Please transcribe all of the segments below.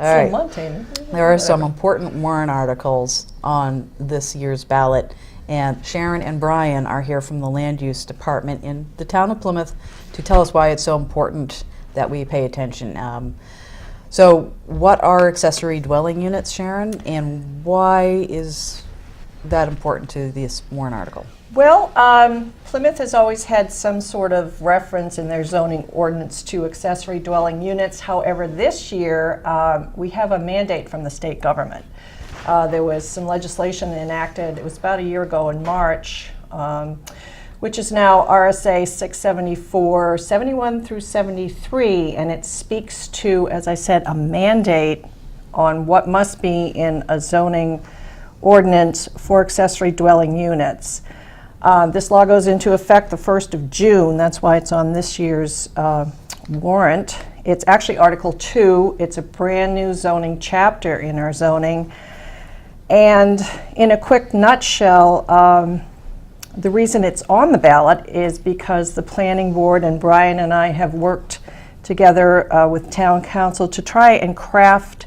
All right. Montana. There are some important warrant articles on this year's ballot, and Sharon and Brian are here from the Land Use Department in the town of Plymouth to tell us why it's so important that we pay attention. So what are accessory dwelling units, Sharon, and why is that important to this warrant article? Well, Plymouth has always had some sort of reference in their zoning ordinance to accessory dwelling units. However, this year we have a mandate from the state government. There was some legislation enacted, it was about a year ago in March, which is now RSA 674, 71 through 73, and it speaks to, as I said, a mandate on what must be in a zoning ordinance for accessory dwelling units. This law goes into effect the 1st of June. That's why it's on this year's warrant. It's actually Article 2. It's a brand new zoning chapter in our zoning. And in a quick nutshell, the reason it's on the ballot is because the planning board and Brian and I have worked together with town council to try and craft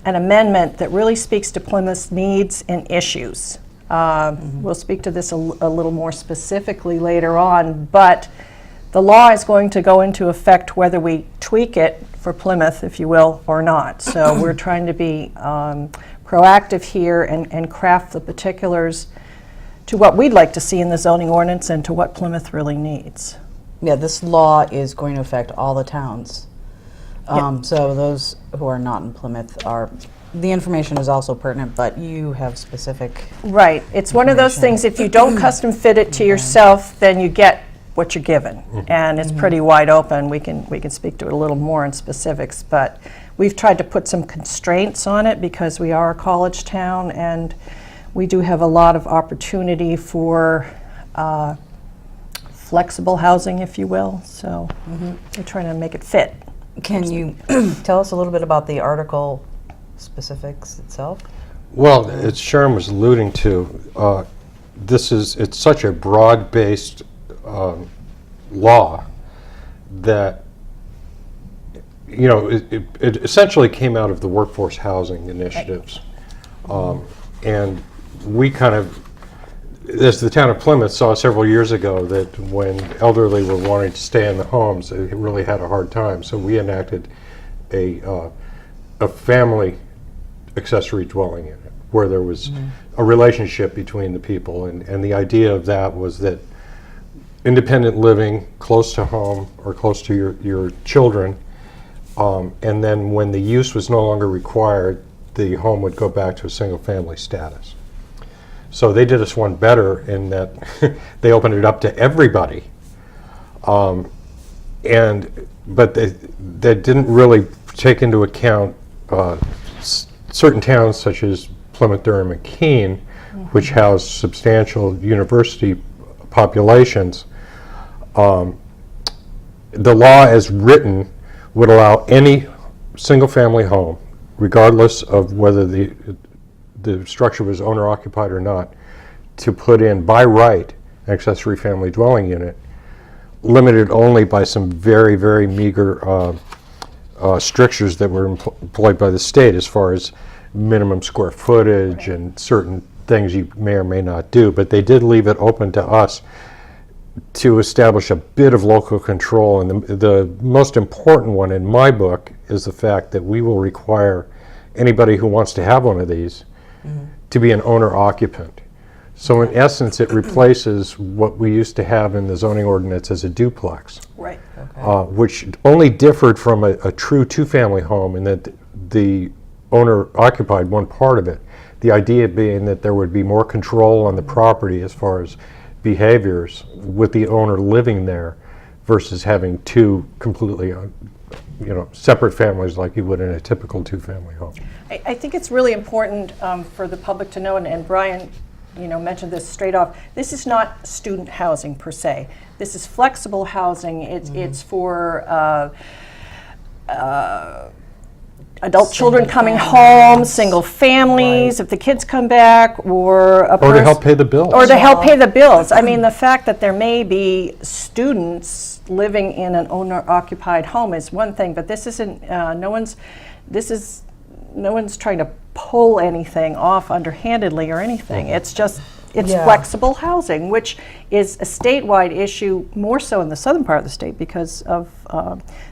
an amendment that really speaks to Plymouth's needs and issues. We'll speak to this a little more specifically later on, but the law is going to go into effect whether we tweak it for Plymouth, if you will, or not. So we're trying to be proactive here and craft the particulars to what we'd like to see in the zoning ordinance and to what Plymouth really needs. Yeah, this law is going to affect all the towns. So those who are not in Plymouth are, the information is also pertinent, but you have specific. Right. It's one of those things, if you don't custom fit it to yourself, then you get what you're given. And it's pretty wide open. We can speak to it a little more in specifics, but we've tried to put some constraints on it because we are a college town and we do have a lot of opportunity for flexible housing, if you will. So we're trying to make it fit. Can you tell us a little bit about the article specifics itself? Well, as Sharon was alluding to, it's such a broad-based law that, you know, it essentially came out of the workforce housing initiatives. And we kind of, as the town of Plymouth saw several years ago, that when elderly were wanting to stay in the homes, they really had a hard time. So we enacted a family accessory dwelling unit where there was a relationship between the people. And the idea of that was that independent living close to home or close to your children, and then when the use was no longer required, the home would go back to a single family status. So they did us one better in that they opened it up to everybody. But they didn't really take into account certain towns such as Plymouth, Durham, and Keene, which house substantial university populations. The law as written would allow any single family home, regardless of whether the structure was owner occupied or not, to put in by right an accessory family dwelling unit, limited only by some very, very meager strictures that were employed by the state as far as minimum square footage and certain things you may or may not do. But they did leave it open to us to establish a bit of local control. And the most important one in my book is the fact that we will require anybody who wants to have one of these to be an owner occupant. So in essence, it replaces what we used to have in the zoning ordinance as a duplex. Right. Which only differed from a true two-family home in that the owner occupied one part of it. The idea being that there would be more control on the property as far as behaviors with the owner living there versus having two completely separate families like you would in a typical two-family home. I think it's really important for the public to know, and Brian mentioned this straight off, this is not student housing per se. This is flexible housing. It's for adult children coming home, single families, if the kids come back, or to help pay the bills. Or to help pay the bills. I mean, the fact that there may be students living in an owner-occupied home is one thing, but this isn't, no one's this is, no one's trying to pull anything off underhandedly or anything. It's just, it's Yeah. flexible housing, which is a statewide issue, more so in the southern part of the state because of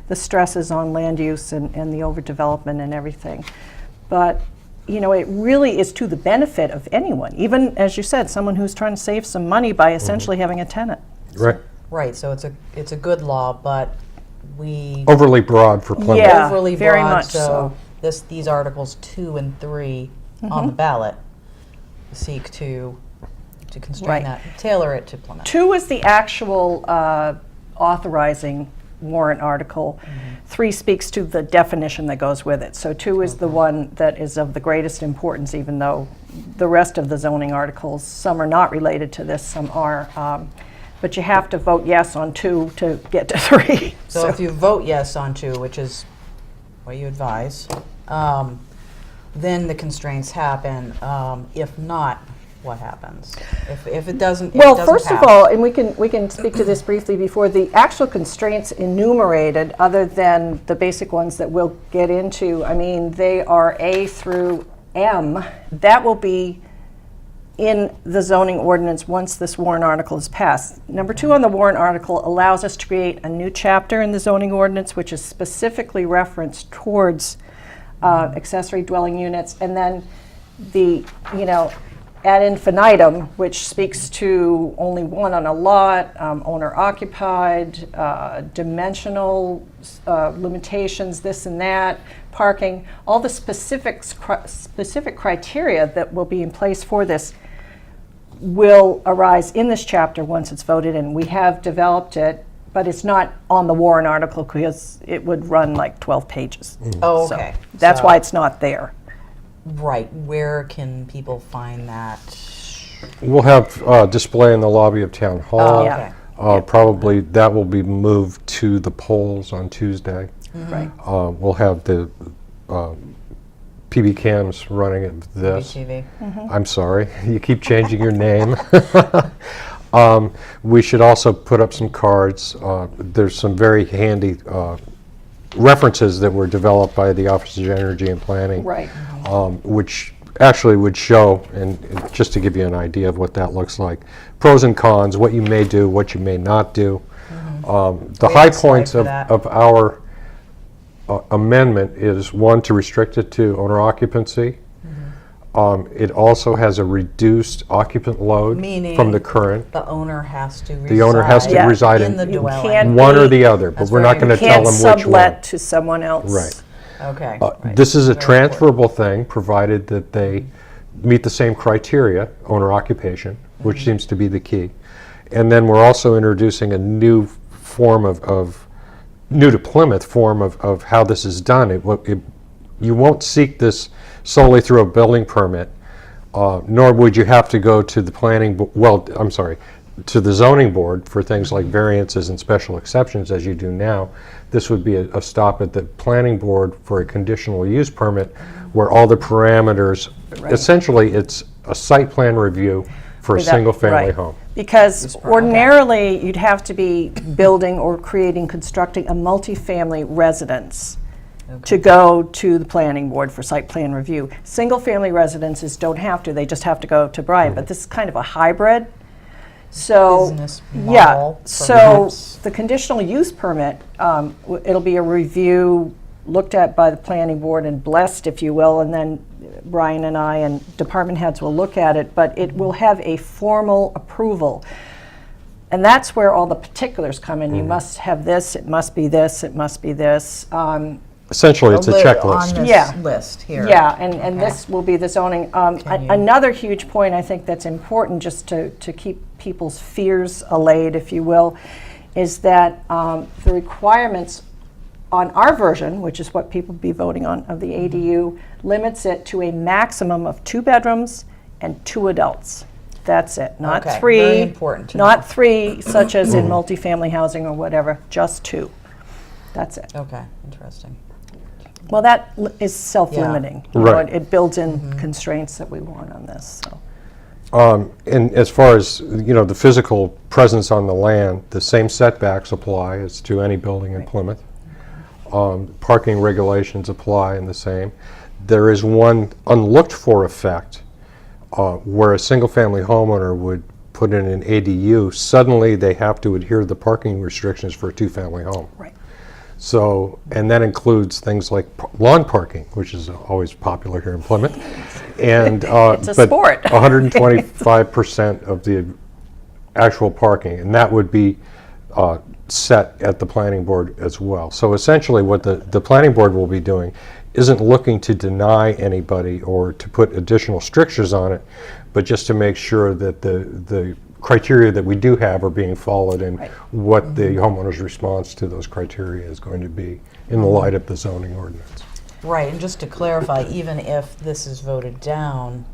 the stresses on land use and the overdevelopment and everything. But, you know, it really is to the benefit of anyone, even, as you said, someone who's trying to save some money by essentially having a tenant. Right. Right, so it's a good law, but we Overly broad for Plymouth. Yeah. overly very broad, much so so. these Articles 2 and 3 on the ballot seek to constrain Right. that, tailor it to Plymouth. 2 is the actual authorizing warrant article. 3 speaks to the definition that goes with it. So 2 is the one that is of the greatest importance, even though the rest of the zoning articles, some are not related to this, some are. But you have to vote yes on 2 to get to 3. So if you vote yes on 2, which is what you advise, then the constraints happen. If not, what happens? If it doesn't, Well, if it doesn't first of pass. all, and we can speak to this briefly before, the actual constraints enumerated, other than the basic ones that we'll get into, I mean, they are A through M. That will be in the zoning ordinance once this warrant article is passed. Number 2 on the warrant article allows us to create a new chapter in the zoning ordinance, which is specifically referenced towards accessory dwelling units, and then the, you know, ad infinitum, which speaks to only one on a lot, owner occupied, dimensional limitations, this and that, parking, all the specific criteria that will be in place for this will arise in this chapter once it's voted in. We have developed it, but it's not on the warrant article because it would run like 12 pages. Oh, So okay. that's So- why it's not there. Right, where can people find that? We'll have display in the lobby of Town Hall. Oh, Yeah. okay. Probably that will be moved to the polls on Tuesday. Right. We'll have the PB cams running at this. BTV. I'm sorry, you keep changing your name. We should also put up some cards. There's some very handy references that were developed by the Office of Energy and Planning. Right. Which actually would show, and just to give you an idea of what that looks like, pros and cons, what you may do, what you may not do. The high Great slide points for that. of our amendment is, 1, to restrict it to owner occupancy. It also has a reduced occupant load Meaning from the current. the owner has to reside. The owner has to Yeah. reside in in the You dwelling. can't one or be- the other, but That's we're not very going to Can't tell them which one. sublet to someone else. Right. Okay. right. This is a Very important. transferable thing, provided that they meet the same criteria, owner occupation, which seems to be the key. And then we're also introducing a new form of new to Plymouth form of how this is done. You won't seek this solely through a building permit, nor would you have to go to the to the zoning board for things like variances and special exceptions as you do now. This would be a stop at the planning board for a conditional use permit where all the parameters, essentially it's a site plan review for a Without- single family right. home. Because ordinarily, you'd have to be building or constructing a multifamily residence to go to the planning board for site plan review. Single-family residences don't have to, they just have to go to Brian, but this is kind of a hybrid. So, Business yeah, model, so perhaps. the conditional use permit, it'll be a review looked at by the planning board and blessed, if you will, and then Brian and I and department heads will look at it, but it will have a formal approval. And that's where all the particulars come in. You must have this, it must be this, it must be this. Essentially, it's a On checklist. this Yeah. list here. Yeah, and Okay. this will be the zoning. Can you- Another huge point I think that's important, just to keep people's fears allayed, if you will, is that the requirements on our version, which is what people be voting on, of the ADU, limits it to a maximum of 2 bedrooms and 2 adults. That's it, not Okay, 3. very important to Not know. 3, such as in multifamily housing or whatever, just 2. That's it. Okay, interesting. Well, that is self-limiting. You know, Right. It builds in constraints that we want on this, so. And as far as, the physical presence on the land, the same setbacks apply as to any building in Plymouth. Parking regulations apply and the same. There is one unlooked for effect where a single-family homeowner would put in an ADU. Suddenly, they have to adhere to the parking restrictions for a two-family home. Right. So, and that includes things like lawn parking, which is always popular here in Plymouth. And It's a sport. 125% of the actual parking, and that would be set at the planning board as well. So essentially what the planning board will be doing isn't looking to deny anybody or to put additional strictures on it, but just to make sure that the criteria that we do have are being followed and Right. what the homeowner's response to those criteria is going to be in the light of the zoning ordinance. Right, and just to clarify, even if this is voted down,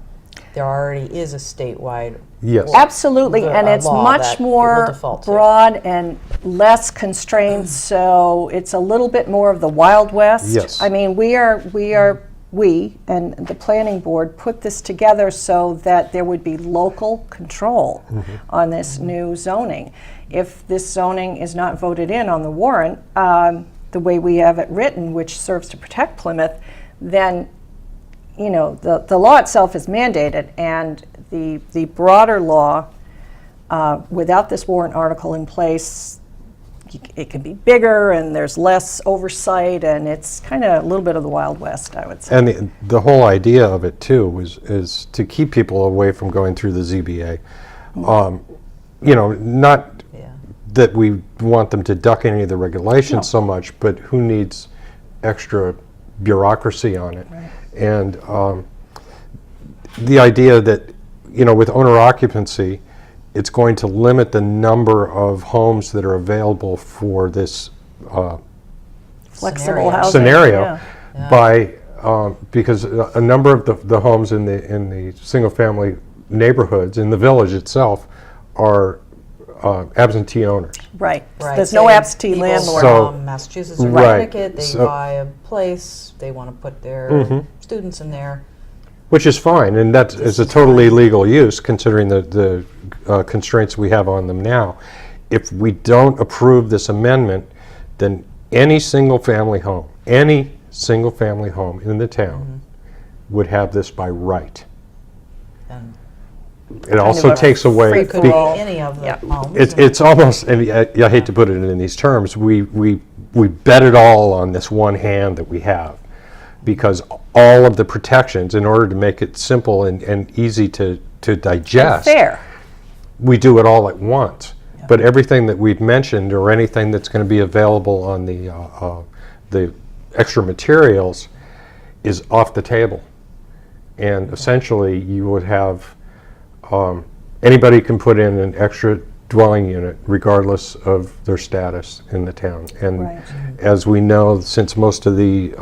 there already is a statewide. Yes. Absolutely, The, and it's law that much it will more default to. broad and less constrained, so it's a little bit more of the Wild West. Yes. I mean, we and the planning board put this together so that there would be local control on this new zoning. If this zoning is not voted in on the warrant, the way we have it written, which serves to protect Plymouth, then the law itself is mandated, and the broader law, without this warrant article in place, it can be bigger and there's less oversight, and it's kind of a little bit of the Wild West, I would say. And the whole idea of it too is to keep people away from going through the ZBA. Not Yeah. that we want them to duck any of the regulations so much, but who needs extra bureaucracy on it? Right. And the idea that, with owner occupancy, it's going to limit the number of homes that are available for this Flexible Scenario. housing. scenario Yeah. by because a number of the homes in the single-family neighborhoods in the village itself are absentee owners. Right. Right. There's no Say absentee people landlord. So- from Massachusetts or Right. Connecticut, they So- buy a place, they want to put their students in there. Which is fine, and that is a totally legal use considering the constraints we have on them now. If we don't approve this amendment, then any single-family home in the town would have this by right. And It also a takes away. free it could for be all. any of the Yeah. homes. It's almost, and I hate to put it in these terms, we bet it all on this one hand that we have, because all of the protections, in order to make it simple and easy to digest, Fair. we do it all at once. But everything that we've mentioned, or anything that's going to be available on the extra materials, is off the table. And essentially, you would have anybody can put in an extra dwelling unit regardless of their status in the town. And Right. as we know, since most of the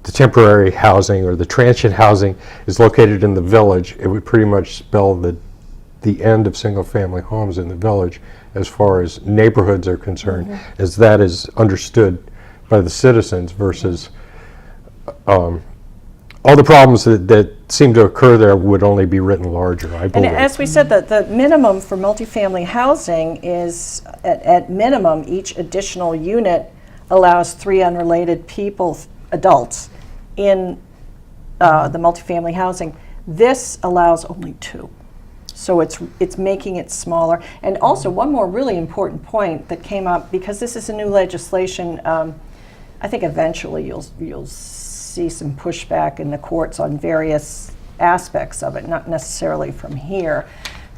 temporary housing or the transient housing is located in the village, it would pretty much spell the end of single-family homes in the village as far as neighborhoods are concerned, as that is understood by the citizens versus all the problems that seem to occur there would only be written larger, I And believe. as we said, the minimum for multifamily housing is, at minimum, each additional unit allows 3 unrelated people, adults, in the multifamily housing. This allows only 2. So it's making it smaller. And also, one more really important point that came up, because this is a new legislation, I think eventually you'll see some pushback in the courts on various aspects of it, not necessarily from here,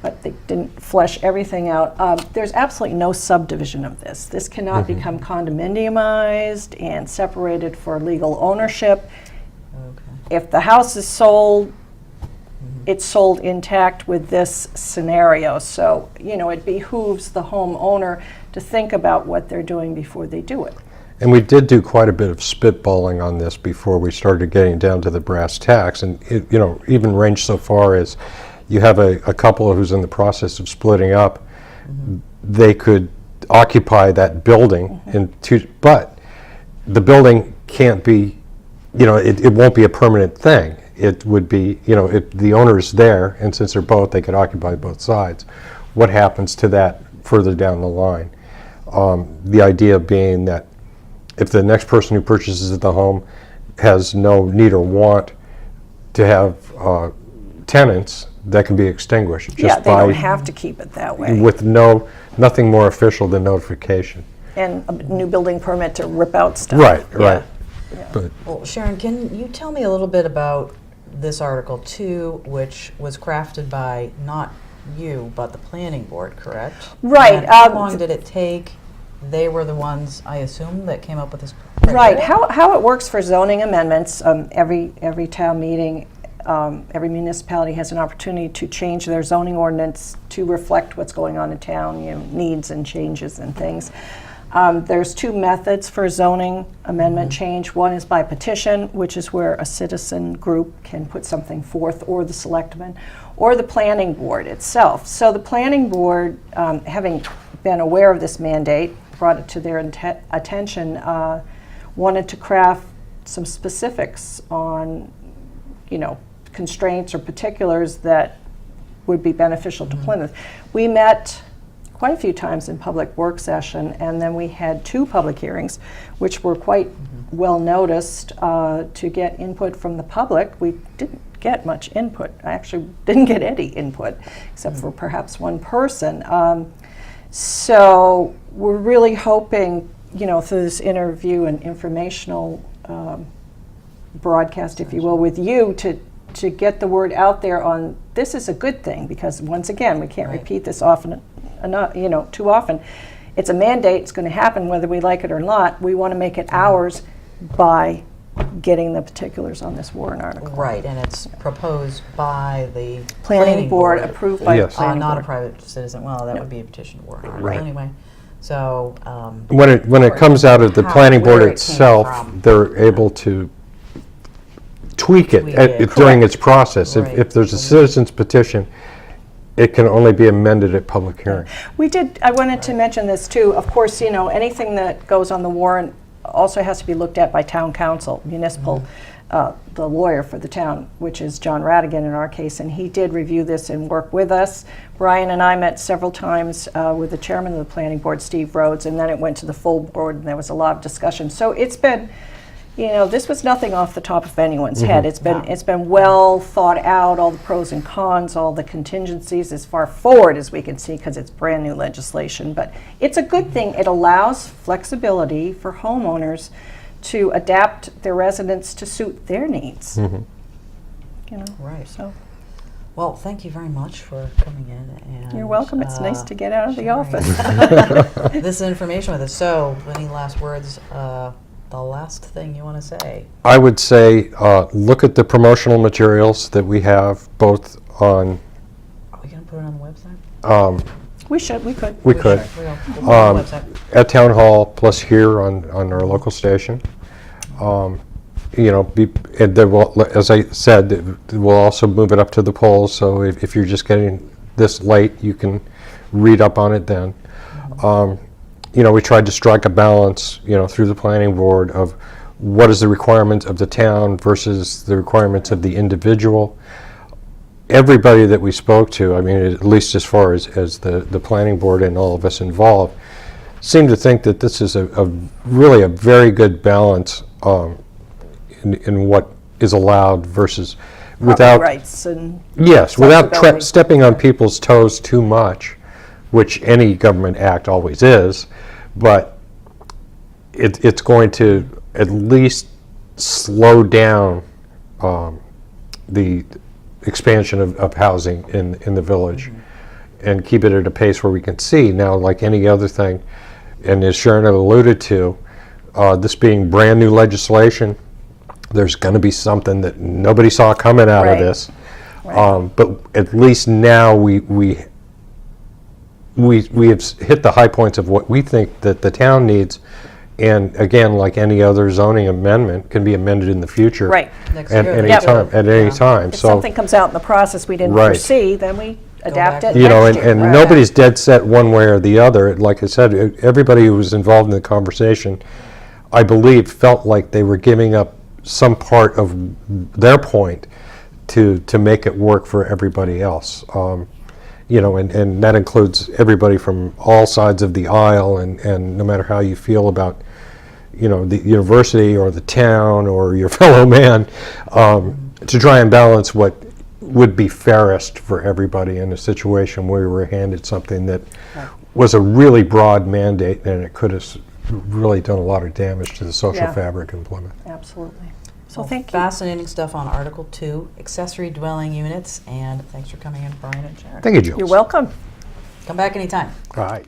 but they didn't flesh everything out. There's absolutely no subdivision of this. This cannot become condominiumized and separated for legal ownership. Okay. If the house is sold, it's sold intact with this scenario. So, it behooves the homeowner to think about what they're doing before they do it. And we did do quite a bit of spitballing on this before we started getting down to the brass tacks, and it, even ranged so far as you have a couple who's in the process of splitting up. They could occupy that building but the building can't be, it won't be a permanent thing. It would be, if the owner's there, and since they're both, they could occupy both sides. What happens to that further down the line? The idea being that if the next person who purchases the home has no need or want to have tenants, that can be extinguished Yeah, just they don't by, have to keep it that way. with nothing more official than notification. And a new building permit to rip out stuff. Right, Yeah. right. But Well, Sharon, can you tell me a little bit about this Article 2, which was crafted by not you, but the planning board, correct? Right, And how long did it take? They were the ones, I assume, that came up with this Right, criteria? how it works for zoning amendments, every town meeting, every municipality has an opportunity to change their zoning ordinance to reflect what's going on in town, needs and changes and things. There's two methods for zoning amendment change. One is by petition, which is where a citizen group can put something forth, or the selectmen, or the planning board itself. So the planning board, having been aware of this mandate, brought it to their attention, wanted to craft some specifics on, constraints or particulars that would be beneficial to Plymouth. We met quite a few times in public work session, and then we had 2 public hearings, which were quite well noticed to get input from the public. We didn't get much input. I actually didn't get any input, except for perhaps one person. So we're really hoping, through this interview and informational broadcast, if you will, with you to get the word out there on this is a good thing, because once again, we can't repeat this often enough, too often. It's a mandate, it's going to happen whether we like it or not. We want to make it ours by getting the particulars on this warrant article. Right, and it's proposed by the Planning board, approved by the Yes. planning not a board. private citizen. Well, that would be a petition warrant article Right. anyway. So, when it comes out of the planning board where it came itself, from. they're able to tweak it Tweak it. during its process. Right. If there's a citizen's petition, it can only be amended at public hearing. I wanted to mention this too. Of course, anything that goes on the warrant also has to be looked at by town council, municipal, the lawyer for the town, which is John Radigan in our case, and he did review this and work with us. Brian and I met several times with the chairman of the planning board, Steve Rhodes, and then it went to the full board, and there was a lot of discussion. So it's been, this was nothing off the top of anyone's head. It's been well thought out, all the pros and cons, all the contingencies, as far forward as we can see, because it's brand new legislation. But it's a good thing. It allows flexibility for homeowners to adapt their residence to suit their needs. Right. So well, thank you very much for coming in. And you're welcome. It's nice to get out of the sharing office. this information with us. So, any last words? The last thing you want to say? I would say, look at the promotional materials that we have, both on, Are we going to put it on the website? We could. we could, We will. We'll put it on the website. at Town Hall, plus here on our local station. And then as I said, we'll also move it up to the polls, so if you're just getting this late, you can read up on it then. We tried to strike a balance, through the planning board of what is the requirement of the town versus the requirements of the individual. Everybody that we spoke to, at least as far as the planning board and all of us involved, seemed to think that this is really a very good balance in what is allowed versus without rights and without flexibility. stepping on people's toes too much, which any government act always is, but it's going to at least slow down the expansion of housing in the village and keep it at a pace where we can see. Now, like any other thing, and as Sharon alluded to, this being brand new legislation, there's going to be something that nobody saw coming out of this. But at least now we have hit the high points of what we think that the town needs, and again, like any other zoning amendment, can be amended in the future. Right. Next At year, any they time. should. At any Yeah. time. If So something comes out in the process we didn't Right. foresee, then we adapt back it to next year. and Right. nobody's dead set one way or the other. Like I said, everybody who was involved in the conversation, I believe, felt like they were giving up some part of their point to make it work for everybody else. And that includes everybody from all sides of the aisle, and no matter how you feel about, the university or the town or your fellow man, to try and balance what would be fairest for everybody in a situation where we were handed something that was a really broad mandate, and it could have really done a lot of damage to the social Yeah. fabric in Plymouth. Absolutely. So Well, thank you. fascinating stuff on Article 2, accessory dwelling units, and thanks for coming in, Brian and Sharon. Thank you, Jill. You're welcome. Come back anytime. All right.